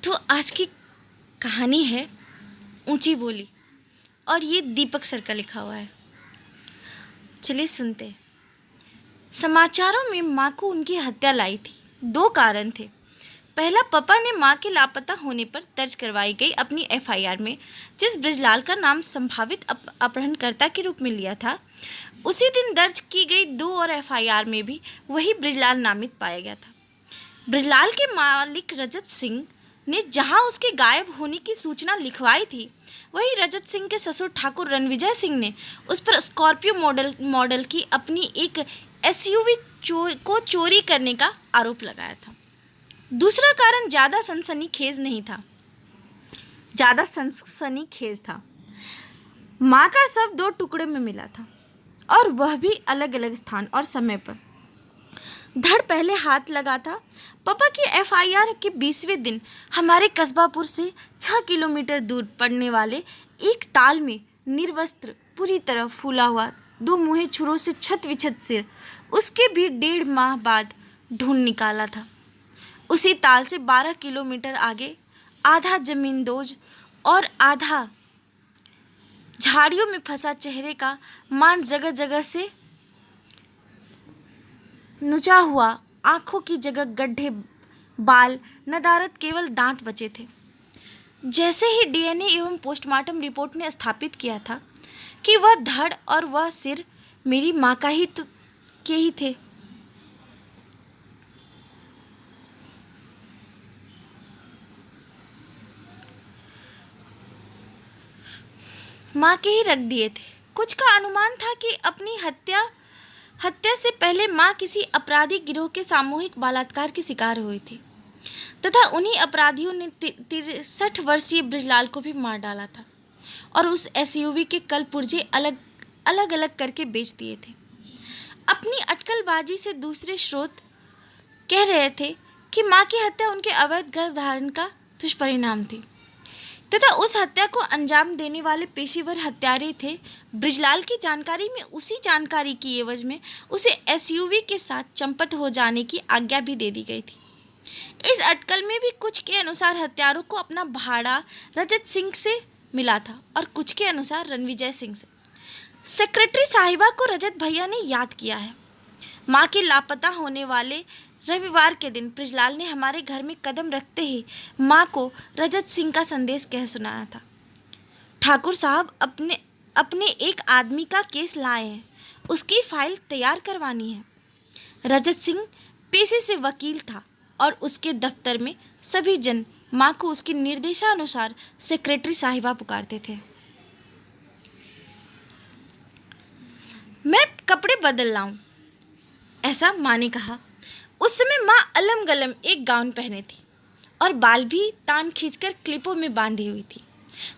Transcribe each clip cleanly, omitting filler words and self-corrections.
तो आज की कहानी है ऊंची बोली, और ये दीपक सर का लिखा हुआ है। चलिए सुनते हैं। समाचारों में माँ को उनकी हत्या लाई थी। दो कारण थे। पहला, पापा ने माँ के लापता होने पर दर्ज करवाई गई अपनी एफआईआर में जिस बृजलाल का नाम संभावित अपहरणकर्ता के रूप में लिया था, उसी दिन दर्ज की गई दो और एफआईआर में भी वही बृजलाल नामित पाया गया था। बृजलाल के मालिक रजत सिंह ने जहां उसके गायब होने की सूचना लिखवाई थी, वही रजत सिंह के ससुर ठाकुर रणविजय सिंह ने उस पर स्कॉर्पियो मॉडल की अपनी एक एसयूवी को चोरी करने का आरोप लगाया था। दूसरा कारण ज़्यादा सनसनीखेज था। माँ का शव दो टुकड़े में मिला था, और वह भी अलग अलग स्थान और समय पर। धड़ पहले हाथ लगा था पापा की एफआईआर के 20वें दिन हमारे कस्बापुर से 6 किलोमीटर दूर पड़ने वाले एक टाल में निर्वस्त्र, पूरी तरह फूला हुआ, दो मुँहे छुरों से छत विछत सिर, उसके भी 1.5 माह बाद ढूंढ निकाला था। उसी ताल से 12 किलोमीटर आगे आधा जमींदोज और आधा झाड़ियों में फंसा चेहरे का मान जगह जगह से नुचा हुआ, आंखों की जगह गड्ढे, बाल, नदारत, केवल दांत बचे थे। जैसे ही डीएनए एवं पोस्टमार्टम रिपोर्ट ने स्थापित किया था कि वह धड़ और वह सिर मेरी माँ का ही के ही थे। माँ के ही रख दिए थे। कुछ का अनुमान था कि अपनी हत्या से पहले माँ किसी अपराधी गिरोह के सामूहिक बलात्कार की शिकार हुई थी तथा उन्हीं अपराधियों ने 63 वर्षीय बृजलाल को भी मार डाला था और उस एसयूवी के कल पुर्जे अलग अलग करके बेच दिए थे। अपनी अटकलबाजी से दूसरे स्रोत कह रहे थे कि माँ की हत्या उनके अवैध गर्भधारण का दुष्परिणाम थी तथा उस हत्या को अंजाम देने वाले पेशेवर हत्यारे थे। बृजलाल की जानकारी में उसी जानकारी की एवज में उसे एसयूवी के साथ चंपत हो जाने की आज्ञा भी दे दी गई थी। इस अटकल में भी कुछ के अनुसार हत्यारों को अपना भाड़ा रजत सिंह से मिला था और कुछ के अनुसार रणविजय सिंह से। सेक्रेटरी साहिबा को रजत भैया ने याद किया है। माँ के लापता होने वाले रविवार के दिन बृजलाल ने हमारे घर में कदम रखते ही माँ को रजत सिंह का संदेश कह सुनाया था। ठाकुर साहब अपने एक आदमी का केस लाए हैं, उसकी फाइल तैयार करवानी है। रजत सिंह पेशे से वकील था और उसके दफ्तर में सभी जन माँ को उसके निर्देशानुसार सेक्रेटरी साहिबा पुकारते थे। मैं कपड़े बदल लाऊं, ऐसा माँ ने कहा। उस समय माँ अलम गलम एक गाउन पहने थी और बाल भी तान खींचकर क्लिपों में बांधी हुई थी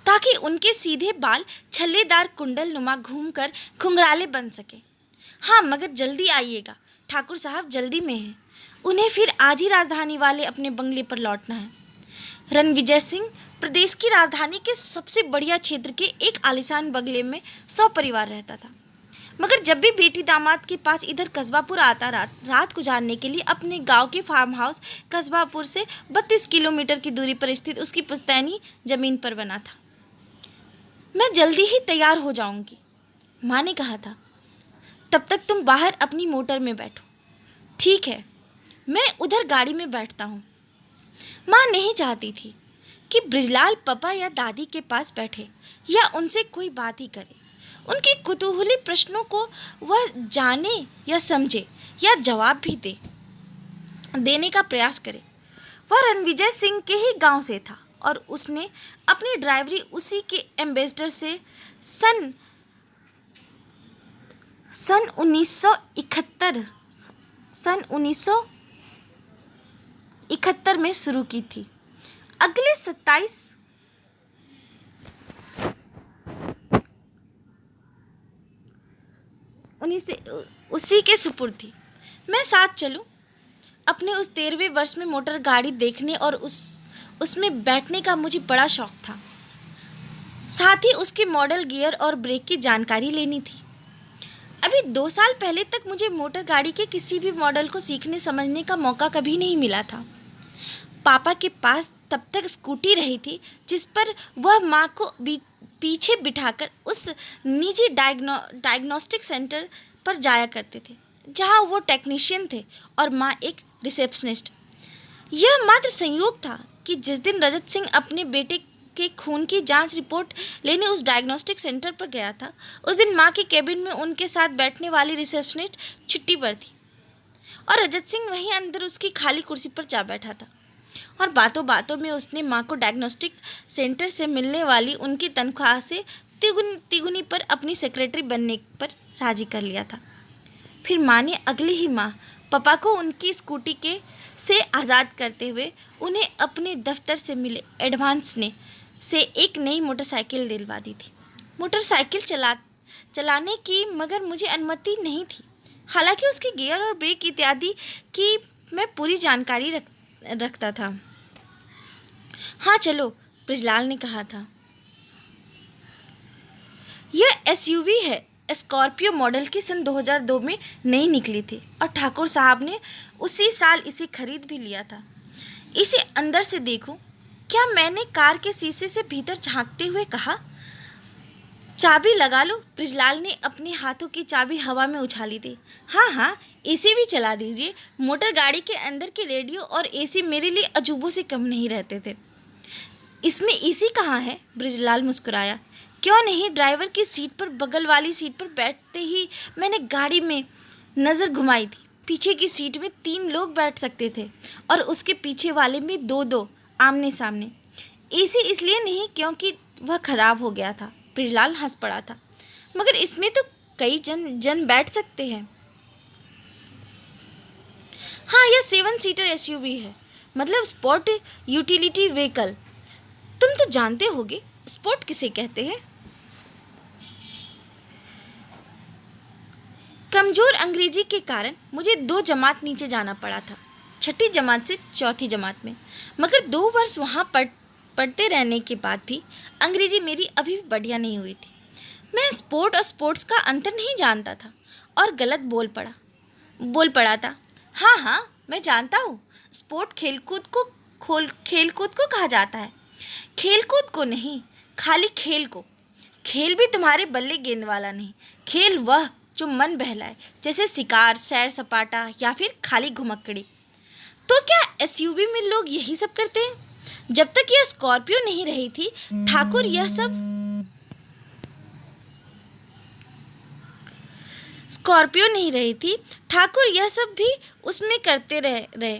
ताकि उनके सीधे बाल छल्लेदार कुंडल नुमा घूमकर घुंघराले बन सके। हाँ, मगर जल्दी आइएगा, ठाकुर साहब जल्दी में हैं। उन्हें फिर आज ही राजधानी वाले अपने बंगले पर लौटना है। रणविजय सिंह प्रदेश की राजधानी के सबसे बढ़िया क्षेत्र के एक आलीशान बंगले में सपरिवार रहता था, मगर जब भी बेटी दामाद के पास इधर कस्बापुर आता रात गुजारने के लिए अपने गांव के फार्म हाउस कस्बापुर से 32 किलोमीटर की दूरी पर स्थित उसकी पुश्तैनी जमीन पर बना था। मैं जल्दी ही तैयार हो जाऊंगी, माँ ने कहा था। तब तक तुम बाहर अपनी मोटर में बैठो। ठीक है, मैं उधर गाड़ी में बैठता हूँ। माँ नहीं चाहती थी कि बृजलाल पापा या दादी के पास बैठे या उनसे कोई बात ही करे। उनके कुतूहली प्रश्नों को वह जाने या समझे या जवाब भी देने का प्रयास करे। वह रणविजय सिंह के ही गांव से था और उसने अपनी ड्राइवरी उसी के एम्बेसडर से सन 1971 में शुरू की थी। अगले 27 उसी के सुपुर्द थी। मैं साथ चलूं? अपने उस 13वें वर्ष में मोटर गाड़ी देखने और उसमें बैठने का मुझे बड़ा शौक था। साथ ही उसके मॉडल, गियर और ब्रेक की जानकारी लेनी थी। अभी 2 साल पहले तक मुझे मोटर गाड़ी के किसी भी मॉडल को सीखने समझने का मौका कभी नहीं मिला था। पापा के पास तब तक स्कूटी रही थी जिस पर वह माँ को पीछे बिठाकर उस निजी डायग्नोस्टिक सेंटर पर जाया करते थे जहाँ वो टेक्नीशियन थे और माँ एक रिसेप्शनिस्ट। यह मात्र संयोग था कि जिस दिन रजत सिंह अपने बेटे के खून की जांच रिपोर्ट लेने उस डायग्नोस्टिक सेंटर पर गया था, उस दिन माँ के केबिन में उनके साथ बैठने वाली रिसेप्शनिस्ट छुट्टी पर थी और रजत सिंह वहीं अंदर उसकी खाली कुर्सी पर जा बैठा था। और बातों बातों में उसने माँ को डायग्नोस्टिक सेंटर से मिलने वाली उनकी तनख्वाह से तिगुनी पर अपनी सेक्रेटरी बनने पर राजी कर लिया था। फिर माँ ने अगले ही माह पापा को उनकी स्कूटी के से आज़ाद करते हुए उन्हें अपने दफ्तर से मिले एडवांस से एक नई मोटरसाइकिल दिलवा दी थी। मोटरसाइकिल चलाने की मगर मुझे अनुमति नहीं थी, हालांकि उसके गियर और ब्रेक इत्यादि की मैं पूरी जानकारी रखता था। हाँ चलो, ब्रिजलाल ने कहा था। यह एसयूवी है, स्कॉर्पियो मॉडल की सन 2002 में नई निकली थी और ठाकुर साहब ने उसी साल इसे खरीद भी लिया था। इसे अंदर से देखूं क्या? मैंने कार के शीशे से भीतर झांकते हुए कहा। चाबी लगा लो। ब्रिजलाल ने अपने हाथों की चाबी हवा में उछाली थी। हाँ हाँ, एसी भी चला दीजिए। मोटर गाड़ी के अंदर के रेडियो और एसी मेरे लिए अजूबों से कम नहीं रहते थे। इसमें एसी कहाँ है? ब्रिजलाल मुस्कुराया। क्यों नहीं, ड्राइवर की सीट पर, बगल वाली सीट पर बैठते ही मैंने गाड़ी में नज़र घुमाई थी। पीछे की सीट में 3 लोग बैठ सकते थे और उसके पीछे वाले में 2-2 आमने सामने। एसी इसलिए नहीं क्योंकि वह खराब हो गया था। ब्रिजलाल हंस पड़ा था। मगर इसमें तो कई जन बैठ सकते हैं। हाँ, यह 7 सीटर एसयूवी है, मतलब स्पोर्ट यूटिलिटी व्हीकल। तुम तो जानते होगे स्पोर्ट किसे कहते हैं। कमजोर अंग्रेजी के कारण मुझे 2 जमात नीचे जाना पड़ा था, 6ठी जमात से 4थी जमात में। मगर 2 वर्ष वहाँ पढ़ते रहने के बाद भी अंग्रेजी मेरी अभी भी बढ़िया नहीं हुई थी। मैं स्पोर्ट और स्पोर्ट्स का अंतर नहीं जानता था और गलत बोल पड़ा था। हाँ हाँ, मैं जानता हूँ, स्पोर्ट खेलकूद को कहा जाता है। खेलकूद को नहीं, खाली खेल को। खेल भी तुम्हारे बल्ले गेंद वाला नहीं, खेल वह जो मन बहलाए, जैसे शिकार, सैर सपाटा या फिर खाली घुमक्कड़ी। तो क्या एसयूवी में लोग यही सब करते हैं? जब तक यह स्कॉर्पियो नहीं रही थी, ठाकुर यह सब भी उसमें करते रहे।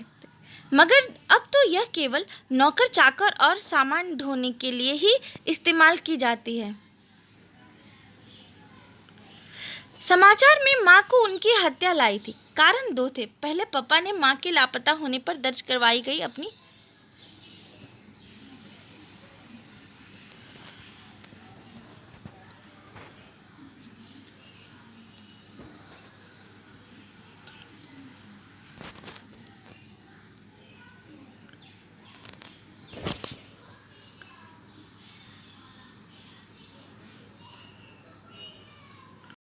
मगर अब तो यह केवल नौकर चाकर और सामान ढोने के लिए ही इस्तेमाल की जाती है। समाचार में माँ को उनकी हत्या लाई थी। कारण 2 थे। पहले पापा ने माँ के लापता होने पर दर्ज करवाई गई अपनी